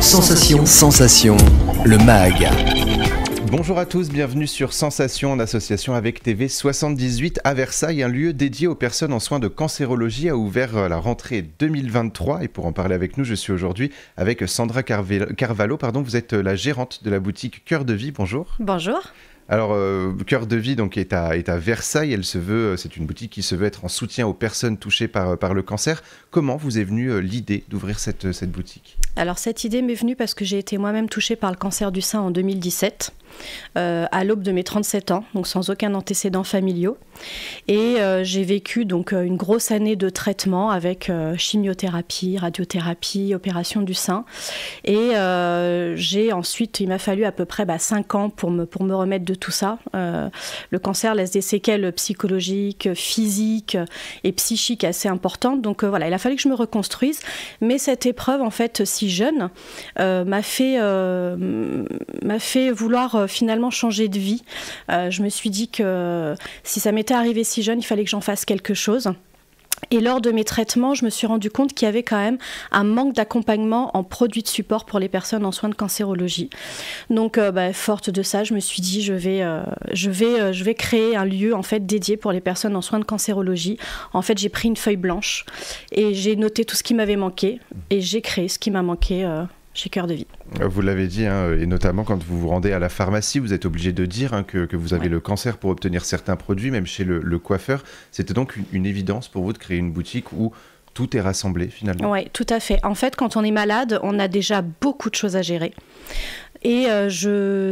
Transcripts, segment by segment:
Sensation, le MAG. Bonjour à tous, bienvenue sur Sensation en association avec TV78 à Versailles. Un lieu dédié aux personnes en soins de cancérologie a ouvert à la rentrée 2023 et pour en parler avec nous, je suis aujourd'hui avec Sandra Carvalho. Vous êtes la gérante de la boutique Cœur de Vie. Bonjour. Bonjour. Alors, Cœur de Vie donc, est à Versailles. C'est une boutique qui se veut être en soutien aux personnes touchées par le cancer. Comment vous est venue l'idée d'ouvrir cette boutique ? Alors, cette idée m'est venue parce que j'ai été moi-même touchée par le cancer du sein en 2017, à l'aube de mes 37 ans, donc sans aucun antécédent familiaux. Et j'ai vécu donc une grosse année de traitement avec chimiothérapie, radiothérapie, opération du sein. Et il m'a fallu à peu près 5 ans pour me remettre de tout ça. Le cancer laisse des séquelles psychologiques, physiques et psychiques assez importantes. Donc voilà, il a fallu que je me reconstruise. Mais cette épreuve, en fait, si jeune, m'a fait vouloir finalement changer de vie. Je me suis dit que si ça m'était arrivé si jeune, il fallait que j'en fasse quelque chose. Et lors de mes traitements, je me suis rendu compte qu'il y avait quand même un manque d'accompagnement en produits de support pour les personnes en soins de cancérologie. Donc, forte de ça, je me suis dit, je vais créer un lieu en fait dédié pour les personnes en soins de cancérologie. En fait, j'ai pris une feuille blanche et j'ai noté tout ce qui m'avait manqué et j'ai créé ce qui m'a manqué chez Cœur de Vie. Vous l'avez dit, et notamment quand vous vous rendez à la pharmacie, vous êtes obligé de dire que vous avez le cancer pour obtenir certains produits, même chez le coiffeur. C'était donc une évidence pour vous de créer une boutique où tout est rassemblé finalement ? Oui, tout à fait. En fait, quand on est malade, on a déjà beaucoup de choses à gérer. Et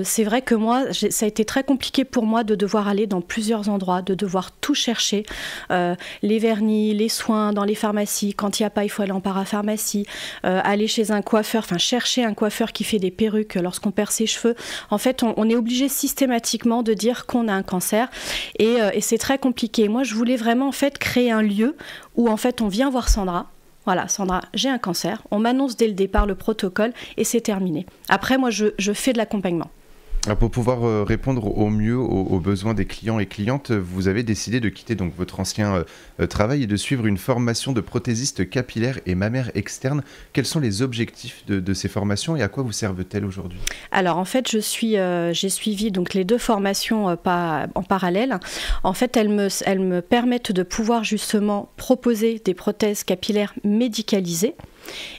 c'est vrai que moi, ça a été très compliqué pour moi de devoir aller dans plusieurs endroits, de devoir tout chercher, les vernis, les soins dans les pharmacies. Quand il n'y a pas, il faut aller en parapharmacie, aller chez un coiffeur, chercher un coiffeur qui fait des perruques lorsqu'on perd ses cheveux. En fait, on est obligé systématiquement de dire qu'on a un cancer et c'est très compliqué. Moi, je voulais vraiment en fait créer un lieu où en fait on vient voir Sandra. Voilà, Sandra, j'ai un cancer. On m'annonce dès le départ le protocole et c'est terminé. Après, moi, je fais de l'accompagnement. Alors pour pouvoir répondre au mieux aux besoins des clients et clientes, vous avez décidé de quitter donc votre ancien travail et de suivre une formation de prothésiste capillaire et mammaire externe. Quels sont les objectifs de ces formations et à quoi vous servent-elles aujourd'hui ? Alors en fait, j'ai suivi donc les deux formations en parallèle. En fait, elles me permettent de pouvoir justement proposer des prothèses capillaires médicalisées.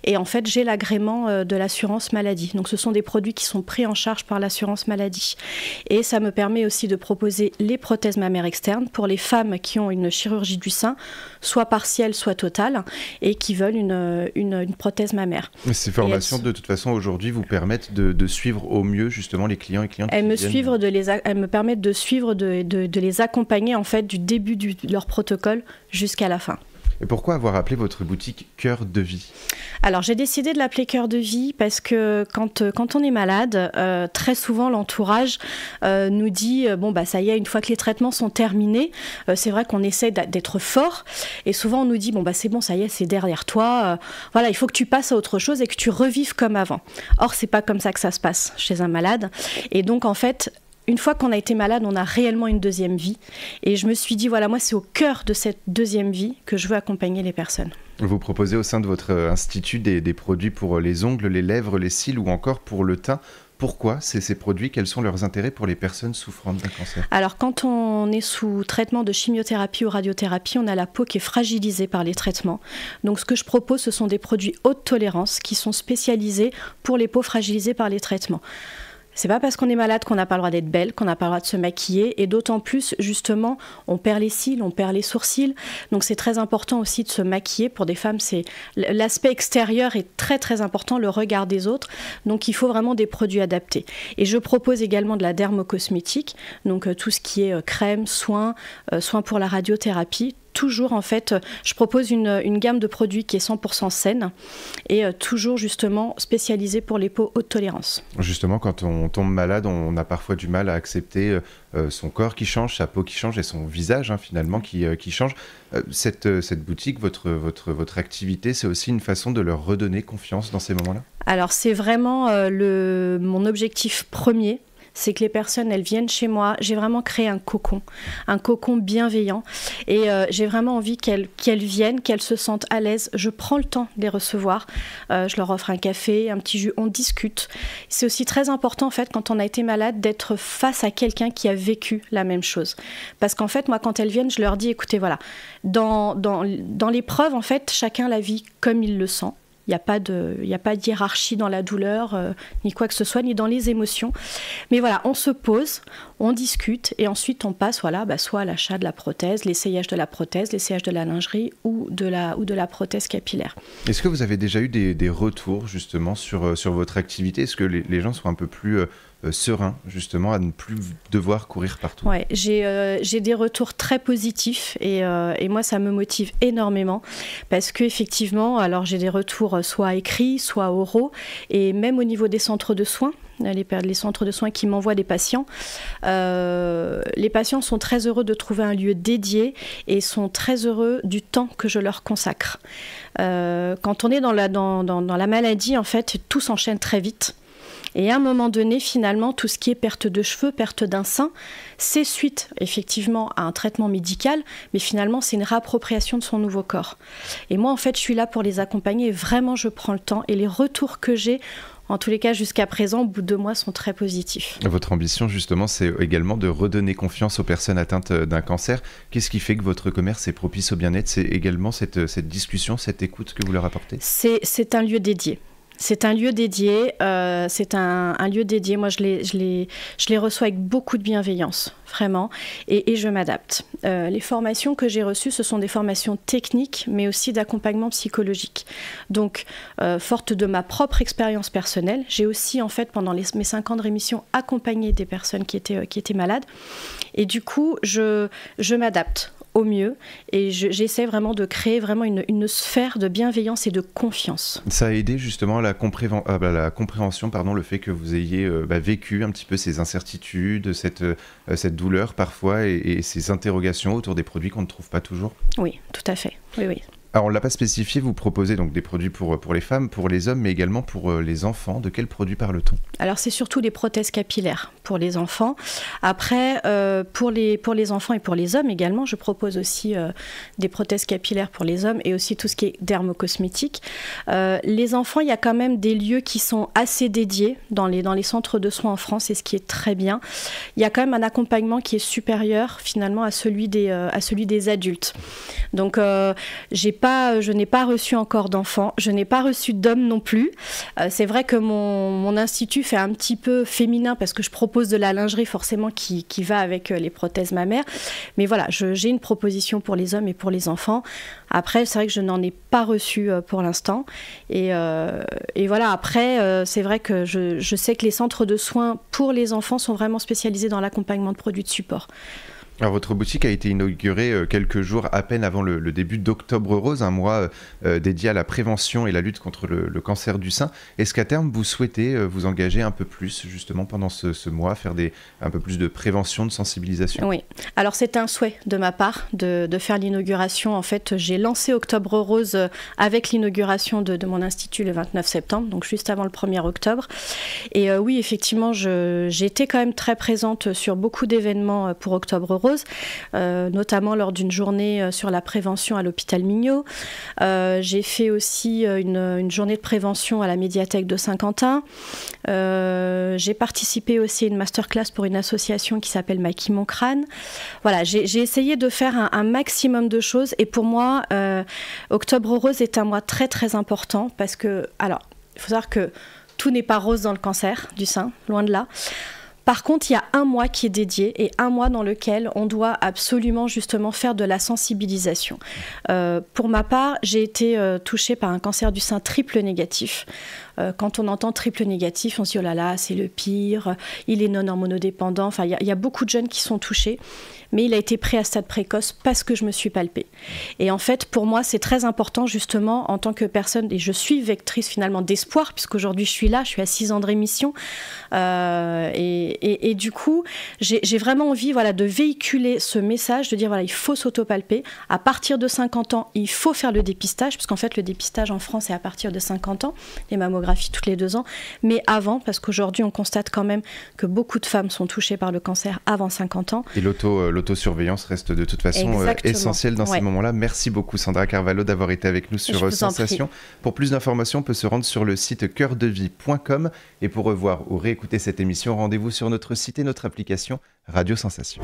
Et en fait, j'ai l'agrément de l'assurance maladie. Donc, ce sont des produits qui sont pris en charge par l'assurance maladie. Et ça me permet aussi de proposer les prothèses mammaires externes pour les femmes qui ont une chirurgie du sein, soit partielle, soit totale, et qui veulent une prothèse mammaire. Mais ces formations, de toute façon, aujourd'hui, vous permettent de suivre au mieux, justement, les clients et clientes elles me permettent de suivre, de les accompagner, en fait, du début de leur protocole jusqu'à la fin. Et pourquoi avoir appelé votre boutique Cœur de Vie ? Alors, j'ai décidé de l'appeler Cœur de Vie parce que quand on est malade, très souvent l'entourage nous dit ça y est, une fois que les traitements sont terminés, c'est vrai qu'on essaie d'être fort et souvent on nous dit c'est bon, ça y est, c'est derrière toi, voilà, il faut que tu passes à autre chose et que tu revives comme avant. Or, c'est pas comme ça que ça se passe chez un malade. Et donc, en fait, une fois qu'on a été malade, on a réellement une deuxième vie. Et je me suis dit, moi, c'est au cœur de cette deuxième vie que je veux accompagner les personnes. Vous proposez au sein de votre institut des produits pour les ongles, les lèvres, les cils ou encore pour le teint. Pourquoi ces produits ? Quels sont leurs intérêts pour les personnes souffrant d'un cancer ? Alors, quand on est sous traitement de chimiothérapie ou radiothérapie, on a la peau qui est fragilisée par les traitements. Donc, ce que je propose, ce sont des produits haute tolérance qui sont spécialisés pour les peaux fragilisées par les traitements. C'est pas parce qu'on est malade qu'on n'a pas le droit d'être belle, qu'on n'a pas le droit de se maquiller, et d'autant plus, justement, on perd les cils, on perd les sourcils, donc c'est très important aussi de se maquiller. Pour des femmes, l'aspect extérieur est très très important, le regard des autres, donc il faut vraiment des produits adaptés. Et je propose également de la dermocosmétique, donc tout ce qui est crème, soins pour la radiothérapie. Toujours, en fait, je propose une gamme de produits qui est 100% saine et toujours, justement, spécialisée pour les peaux haute tolérance. Justement, quand on tombe malade, on a parfois du mal à accepter son corps qui change, sa peau qui change et son visage, finalement, qui change. Cette boutique, votre activité, c'est aussi une façon de leur redonner confiance dans ces moments-là ? Alors, c'est vraiment mon objectif premier. c'est que les personnes, elles viennent chez moi. J'ai vraiment créé un cocon bienveillant. Et j'ai vraiment envie qu'elles viennent, qu'elles se sentent à l'aise. Je prends le temps de les recevoir. Je leur offre un café, un petit jus, on discute. C'est aussi très important, en fait, quand on a été malade, d'être face à quelqu'un qui a vécu la même chose. Parce qu'en fait, moi, quand elles viennent, je leur dis, écoutez, voilà, dans l'épreuve, en fait, chacun la vit comme il le sent. Il n'y a pas de hiérarchie dans la douleur, ni quoi que ce soit, ni dans les émotions. Mais voilà, on se pose, on discute, et ensuite on passe soit à l'achat de la prothèse, l'essayage de la prothèse, l'essayage de la lingerie ou de la prothèse capillaire. Est-ce que vous avez déjà eu des retours justement sur votre activité ? Est-ce que les gens sont un peu plus sereins justement à ne plus devoir courir partout ? Ouais, j'ai des retours très positifs et moi ça me motive énormément parce qu'effectivement, alors j'ai des retours soit écrits, soit oraux et même au niveau des centres de soins. Les centres de soins qui m'envoient des patients. Les patients sont très heureux de trouver un lieu dédié et sont très heureux du temps que je leur consacre. Quand on est dans la maladie, en fait, tout s'enchaîne très vite. Et à un moment donné, finalement, tout ce qui est perte de cheveux, perte d'un sein, c'est suite, effectivement, à un traitement médical, mais finalement, c'est une réappropriation de son nouveau corps. Et moi, en fait, je suis là pour les accompagner et vraiment, je prends le temps. Et les retours que j'ai, en tous les cas, jusqu'à présent, au bout de 2 mois, sont très positifs. Votre ambition, justement, c'est également de redonner confiance aux personnes atteintes d'un cancer. Qu'est-ce qui fait que votre commerce est propice au bien-être ? C'est également cette discussion, cette écoute que vous leur apportez ? C'est un lieu dédié. C'est un lieu dédié, un lieu dédié. Moi, je les reçois avec beaucoup de bienveillance, vraiment, et je m'adapte. Les formations que j'ai reçues, ce sont des formations techniques, mais aussi d'accompagnement psychologique. Donc, forte de ma propre expérience personnelle, j'ai aussi, en fait, pendant mes 5 ans de rémission, accompagné des personnes qui étaient malades. Et du coup, je m'adapte au mieux et j'essaie vraiment de créer vraiment une sphère de bienveillance et de confiance. Ça a aidé justement à la compréhension, le fait que vous ayez vécu un petit peu ces incertitudes, cette douleur parfois et ces interrogations autour des produits qu'on ne trouve pas toujours ? Oui, tout à fait, oui. Alors on ne l'a pas spécifié, vous proposez donc des produits pour les femmes, pour les hommes, mais également pour les enfants. De quels produits parle-t-on ? Alors c'est surtout les prothèses capillaires pour les enfants. Après, pour les enfants et pour les hommes également, je propose aussi des prothèses capillaires pour les hommes et aussi tout ce qui est dermocosmétique. Les enfants, il y a quand même des lieux qui sont assez dédiés dans les centres de soins en France et ce qui est très bien. Il y a quand même un accompagnement qui est supérieur finalement à celui des adultes. Donc je n'ai pas reçu encore d'enfants, je n'ai pas reçu d'hommes non plus. C'est vrai que mon institut fait un petit peu féminin parce que je propose de la lingerie forcément qui va avec les prothèses mammaires. Mais voilà, j'ai une proposition pour les hommes et pour les enfants. Après, c'est vrai que je n'en ai pas reçu pour l'instant. Et voilà, après, c'est vrai que je sais que les centres de soins pour les enfants sont vraiment spécialisés dans l'accompagnement de produits de support. Alors votre boutique a été inaugurée quelques jours à peine avant le début d'Octobre Rose, un mois dédié à la prévention et la lutte contre le cancer du sein. Est-ce qu'à terme vous souhaitez vous engager un peu plus justement pendant ce mois, faire un peu plus de prévention, de sensibilisation ? Oui, alors c'est un souhait de ma part de faire l'inauguration. En fait, j'ai lancé Octobre Rose avec l'inauguration de mon institut le 29 septembre, donc juste avant le 1er octobre. Et oui, effectivement, j'ai été quand même très présente sur beaucoup d'événements pour Octobre Rose. Notamment lors d'une journée sur la prévention à l'hôpital Mignot. J'ai fait aussi une journée de prévention à la médiathèque de Saint-Quentin. J'ai participé aussi à une masterclass pour une association qui s'appelle Maquille mon crâne. Voilà, j'ai essayé de faire un maximum de choses et pour moi, Octobre Rose est un mois très très important parce que, alors, il faut savoir que tout n'est pas rose dans le cancer du sein, loin de là. Par contre, il y a un mois qui est dédié et un mois dans lequel on doit absolument justement faire de la sensibilisation. Pour ma part, j'ai été touchée par un cancer du sein triple négatif. Quand on entend triple négatif, on se dit oh là là, c'est le pire, il est non hormonodépendant. Enfin, il y a beaucoup de jeunes qui sont touchés, mais il a été pris à stade précoce parce que je me suis palpée. Et en fait, pour moi, c'est très important justement en tant que personne, et je suis vectrice finalement d'espoir, puisqu'aujourd'hui je suis là, je suis à 6 ans de rémission. Et du coup, j'ai vraiment envie de véhiculer ce message, de dire voilà, il faut s'autopalper. À partir de 50 ans, il faut faire le dépistage, parce qu'en fait, le dépistage en France est à partir de 50 ans, les mammographies. mammographie toutes les 2 ans, mais avant, parce qu'aujourd'hui on constate quand même que beaucoup de femmes sont touchées par le cancer avant 50 ans. Et l'autosurveillance reste de toute façon essentielle dans ces moments-là. Merci beaucoup Sandra Carvalho d'avoir été avec nous sur Sensation. Pour plus d'informations, on peut se rendre sur le site coeurdevie.com et pour revoir ou réécouter cette émission, rendez-vous sur notre site et notre application Radio Sensation.